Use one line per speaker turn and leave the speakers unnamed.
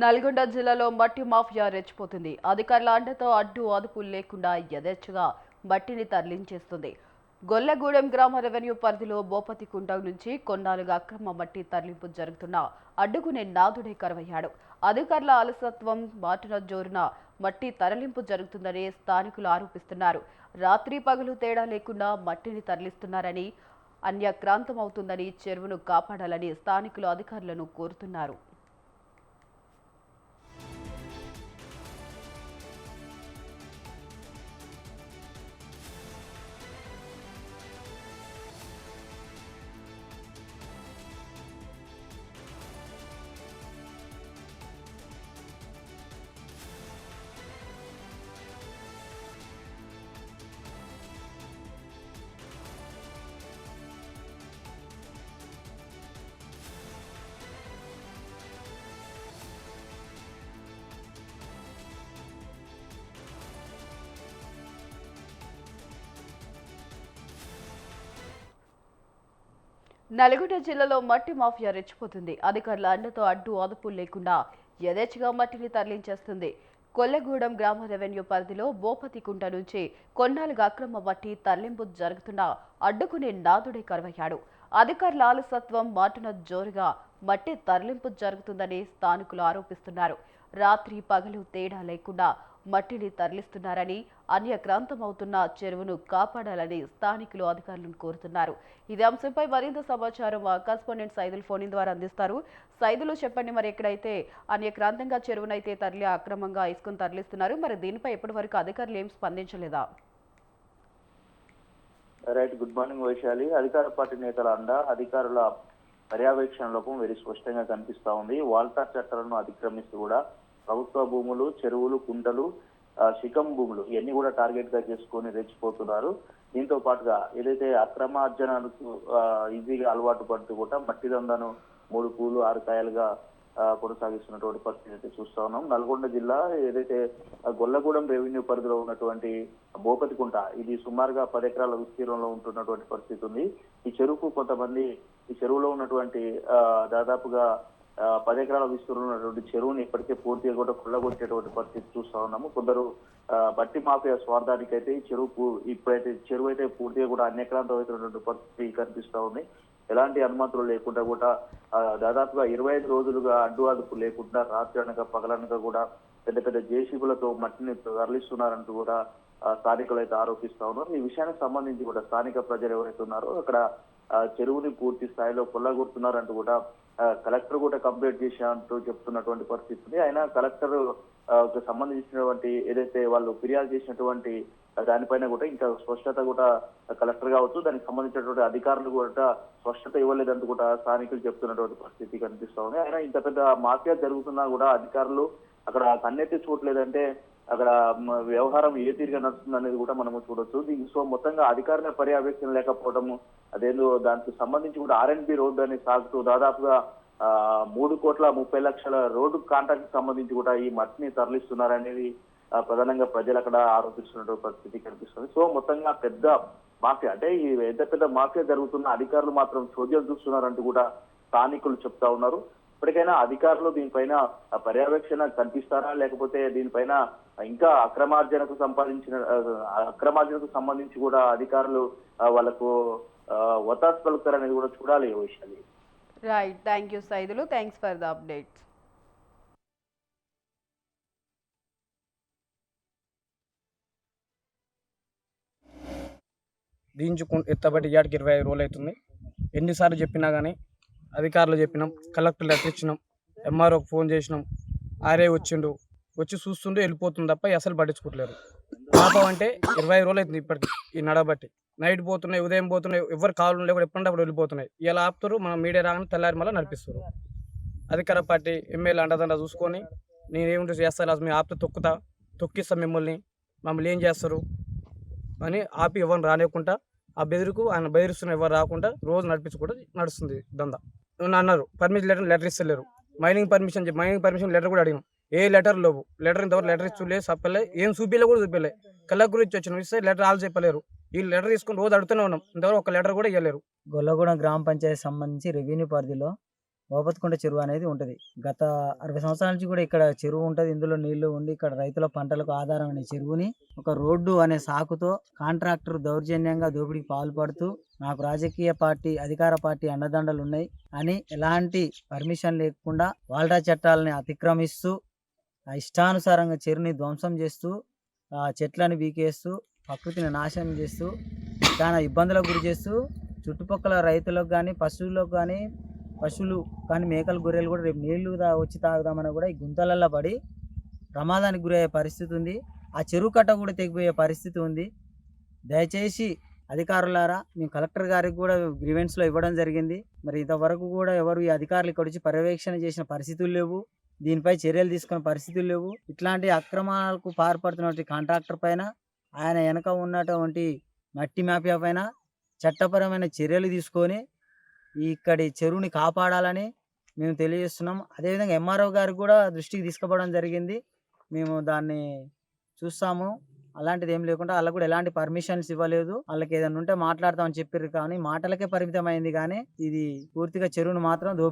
నల్గొండ జిల్లాలో మట్టి మాఫియా రెచ్చిపోతుంది. అధికారుల అండతో అడ్డు అదుపు లేకుండా యథేచ్ఛగా మట్టిని తరలించేస్తుంది. గొల్లగూడెం గ్రామ రెవెన్యూ పరిధిలో బోపతికుంట నుంచి కొన్నాళ్ళుగా అక్రమ మట్టి తరలింపు జరుగుతున్నా అడ్డుకునే నాదుడే కరువయ్యాడు. అధికారుల అలసత్వం మాటున జోరున మట్టి తరలింపు జరుగుతుందని స్థానికులు ఆరోపిస్తున్నారు. రాత్రి పగలు తేడా లేకుండా మట్టిని తరలిస్తున్నారని, అన్యక్రాంతమవుతుందని చెరువును కాపాడాలని స్థానికులు అధికారులను కోరుతున్నారు. నల్గొండ జిల్లాలో మట్టి మాఫియా రెచ్చిపోతుంది. అధికారుల అండతో అడ్డు అదుపు లేకుండా యథేచ్ఛగా మట్టిని తరలించేస్తుంది. కొల్లగూడెం గ్రామ రెవెన్యూ పరిధిలో బోపతికుంట నుంచి కొన్నాళ్ళుగా అక్రమ మట్టి తరలింపు జరుగుతున్నా అడ్డుకునే నాదుడే కరువయ్యాడు. అధికారుల ఆలసత్వం మాటున జోరుగా మట్టి తరలింపు జరుగుతుందని స్థానికులు ఆరోపిస్తున్నారు. రాత్రి పగలు తేడా లేకుండా మట్టిని తరలిస్తున్నారని, అన్యక్రాంతమవుతున్న చెరువును కాపాడాలని స్థానికులు అధికారులను కోరుతున్నారు. ఇదే అంశంపై మరింత సమాచారం మా కరెస్పాండెంట్ సైదులు ఫోన్ ద్వారా అందిస్తారు. సైదులు చెప్పండి, మరి ఎక్కడైతే అన్యక్రాంతంగా చెరువునైతే అక్రమంగా ఇసుకను తరలిస్తున్నారు, మరి దీనిపై ఎప్పటి వరకు అధికారులు ఏం స్పందించలేదా?
Right, good morning Vaishali. అధికార పార్టీ నేతల అండ, అధికారుల పర్యవేక్షణ లోపం వెరీ స్పష్టంగా కనిపిస్తా ఉంది. వాల్టా చట్టాలను అతిక్రమిస్తూ కూడా ప్రభుత్వ భూములు, చెరువులు, కుంటలు, శిఖం భూములు ఇవన్నీ కూడా టార్గెట్ గా చేసుకొని రెచ్చిపోతున్నారు. దీంతో పాటుగా ఏదైతే అక్రమార్జనకు ఈజీగా అలవాటు పడుతూ కూడా మట్టి దందాను 3 పూలు 6 కాయలుగా కొనసాగిస్తున్నటువంటి పరిస్థితి అయితే చూస్తా ఉన్నాం. నల్గొండ జిల్లా ఏదైతే గొల్లగూడెం రెవెన్యూ పరిధిలో ఉన్నటువంటి బోపతికుంట, ఇది సుమారుగా 10 ఎకరాల విస్తీర్ణంలో ఉంటున్నటువంటి పరిస్థితి ఉంది. ఈ చెరువుకు కొంతమంది ఈ చెరువులో ఉన్నటువంటి దాదాపుగా 10 ఎకరాల విస్తీర్ణంలో ఉన్నటువంటి చెరువుని ఇప్పటికే పూర్తిగా కూడా కొల్లగొట్టేటువంటి పరిస్థితి చూస్తా ఉన్నాము. కొందరు బట్టి మాఫియా స్వార్థానికి అయితే ఈ చెరువు అయితే పూర్తిగా కూడా అన్యక్రాంతం అవుతున్నటువంటి పరిస్థితి కనిపిస్తా ఉంది. ఎలాంటి అనుమతులు లేకుండా కూడా దాదాపుగా 25 రోజులుగా అడ్డు అదుపు లేకుండా రాత్రి అనక పగలనక కూడా పెద్ద పెద్ద జేసీబీలతో మట్టిని తరలిస్తున్నారంటూ కూడా స్థానికులు అయితే ఆరోపిస్తా ఉన్నారు. ఈ విషయానికి సంబంధించి కూడా స్థానిక ప్రజలు ఎవరైతే ఉన్నారో అక్కడ చెరువుని పూర్తి స్థాయిలో కొల్లగొడుతున్నారంటూ కూడా కలెక్టర్ కూడా కంప్లైంట్ చేశారంటూ చెప్తున్నటువంటి పరిస్థితి ఉంది. అయినా కలెక్టర్ సంబంధించినటువంటి ఏదైతే వాళ్ళు ఫిర్యాదు చేసినటువంటి దానిపైన కూడా ఇంకా స్పష్టత కూడా కలెక్టర్ కావచ్చు, దానికి సంబంధించినటువంటి అధికారులు కూడా స్పష్టత ఇవ్వలేదంటూ కూడా స్థానికులు చెప్తున్నటువంటి పరిస్థితి కనిపిస్తా ఉంది. అయినా ఇంత పెద్ద మాఫియా జరుగుతున్నా కూడా అధికారులు అక్కడ కన్నెత్తి చూడలేదంటే అక్కడ వ్యవహారం ఏ తీరుగా నడుస్తుంది అనేది కూడా మనము చూడొచ్చు. సో మొత్తంగా అధికారుల పర్యవేక్షణ లేకపోవడము, అదేందో దానికి సంబంధించి కూడా R&B రోడ్డు అని సాగుతూ దాదాపుగా 3,30,00,000 రోడ్డు కాంట్రాక్ట్ సంబంధించి కూడా ఈ మట్టిని తరలిస్తున్నారనేది ప్రధానంగా ప్రజలు అక్కడ ఆరోపిస్తున్నటువంటి పరిస్థితి కనిపిస్తుంది. సో మొత్తంగా పెద్ద మాఫియా, అంటే ఈ ఎంత పెద్ద మాఫియా జరుగుతున్న అధికారులు మాత్రం చోద్యం చూస్తున్నారంటూ కూడా స్థానికులు చెప్తా ఉన్నారు. ఇప్పటికైనా అధికారులు దీనిపైన పర్యవేక్షణ కల్పిస్తారా, లేకపోతే దీనిపైన ఇంకా అక్రమార్జనకు సంబంధించి కూడా అధికారులు వాళ్ళకు ఒత్తాసు పలుకుతారనేది కూడా చూడాలి ఈ విషయాన్ని.
Right, thank you Saidulu, thanks for the updates.
దించుకుంటూ ఎత్తబట్టి ఏటికి 25 రోజులు అవుతుంది. ఎన్నిసార్లు చెప్పినా కానీ అధికారులు చెప్పినాం, కలెక్టర్ లెటర్ ఇచ్చినాం, MROకి ఫోన్ చేసినాం, ఆర్ఐ వచ్చి చూస్తుండే వెళ్ళిపోతుంది తప్ప అసలు పట్టించుకోవట్లేరు. పాపం అంటే 20 రోజులు అవుతుంది ఇప్పటికి ఈ నడబట్టి. నైట్ పోతున్నాయి, ఉదయం పోతున్నాయి, ఎవరు కావాలి లేకుండా ఎప్పుడంటే వెళ్ళిపోతున్నాయి. ఇలా ఆపుతారు, మనం మీడియా రాగానే తెల్లారి మళ్ళీ నడిపిస్తారు. అధికార పార్టీ ఎమ్మెల్యే అండదండ చూసుకొని నేనేమిటో చేస్తా, మేము ఆపితే తొక్కిస్తాం, మమ్మల్ని ఏం చేస్తారు అని ఆపి ఎవరిని రానివ్వకుండా ఆ బెదిరికి ఆయన బెదిరిస్తున్న ఎవరు రాకుండా రోజు నడిపించుకుంటూ నడుస్తుంది దందా. అన్నారు పర్మిషన్ లెటర్ ఇస్తలేరు. మైనింగ్ పర్మిషన్ లెటర్ కూడా అడిగినాం, ఏ లెటర్ లేవు. ఇంతవరకు లెటర్ ఇచ్చలేదు, చెప్పలే, ఏం చూపిలే కూడా చూపిలే. కలెక్టర్ గురించి వచ్చిన ఇస్తే లెటర్ వాళ్ళు చెప్పలేరు. ఈ లెటర్ తీసుకుని రోజు అడుగుతూనే ఉన్నాం, ఇంతవరకు ఒక లెటర్ కూడా ఇవ్వలేరు.
గొల్లగూడెం గ్రామ పంచాయతీ సంబంధించి రెవెన్యూ పరిధిలో బోపత్కుంట చెరువు అనేది ఉంటుంది. గత 60 సంవత్సరాల నుంచి కూడా ఇక్కడ చెరువు ఉంటుంది. ఇందులో నీళ్లు ఉండి ఇక్కడ రైతుల పంటలకు ఆధారమైన చెరువుని ఒక రోడ్డు అనే సాకుతో కాంట్రాక్టర్ దౌర్జన్యంగా దోపిడీకి పాల్పడుతూ నాకు రాజకీయ పార్టీ అధికార పార్టీ అండదండలు ఉన్నాయి అని ఎలాంటి పర్మిషన్ లేకుండా వాల్టా చట్టాలని అతిక్రమిస్తూ ఆ ఇష్టానుసారంగా చెరువుని ధ్వంసం చేస్తూ ఆ చెట్లను బీకేస్తూ ప్రకృతిని నాశనం చేస్తూ చాలా ఇబ్బందులకు గురి చేస్తూ చుట్టుపక్కల రైతులకు కానీ పశువులు కానీ మేకలు గొర్రెలు కూడా రేపు నీళ్లు వచ్చి తాగుదామని కూడా ఈ గుంతలల్లో పడి ప్రమాదానికి గురయ్యే పరిస్థితి ఉంది. ఆ చెరువు కట్ట కూడా తెగిపోయే పరిస్థితి ఉంది. దయచేసి అధికారులారా, మేము కలెక్టర్ గారికి కూడా గ్రీవెన్స్లో ఇవ్వడం జరిగింది. మరి ఇంతవరకు కూడా ఎవరు ఈ అధికారులు ఇక్కడ వచ్చి పర్యవేక్షణ చేసిన పరిస్థితులు లేవు. దీనిపై చర్యలు తీసుకునే పరిస్థితులు లేవు. ఇట్లాంటి అక్రమాలకు పాల్పడుతున్నటువంటి కాంట్రాక్టర్ పైన, ఆయన వెనక ఉన్నటువంటి మట్టి మాఫియా పైన చట్టపరమైన చర్యలు తీసుకొని ఇక్కడి చెరువుని కాపాడాలని మేము తెలియజేస్తున్నాం. అదేవిధంగా ఎంఆర్ఓ గారికి కూడా దృష్టికి తీసుకుపోవడం జరిగింది. మేము దాన్ని చూస్తాము. అలాంటిది ఏం లేకుండా వాళ్ళకు కూడా ఎలాంటి పర్మిషన్స్ ఇవ్వలేదు. వాళ్ళకి ఏదైనా ఉంటే మాట్లాడతామని చెప్పారు, కానీ మాటలకే పరిమితమైంది. కానీ ఇది పూర్తిగా చెరువును మాత్రం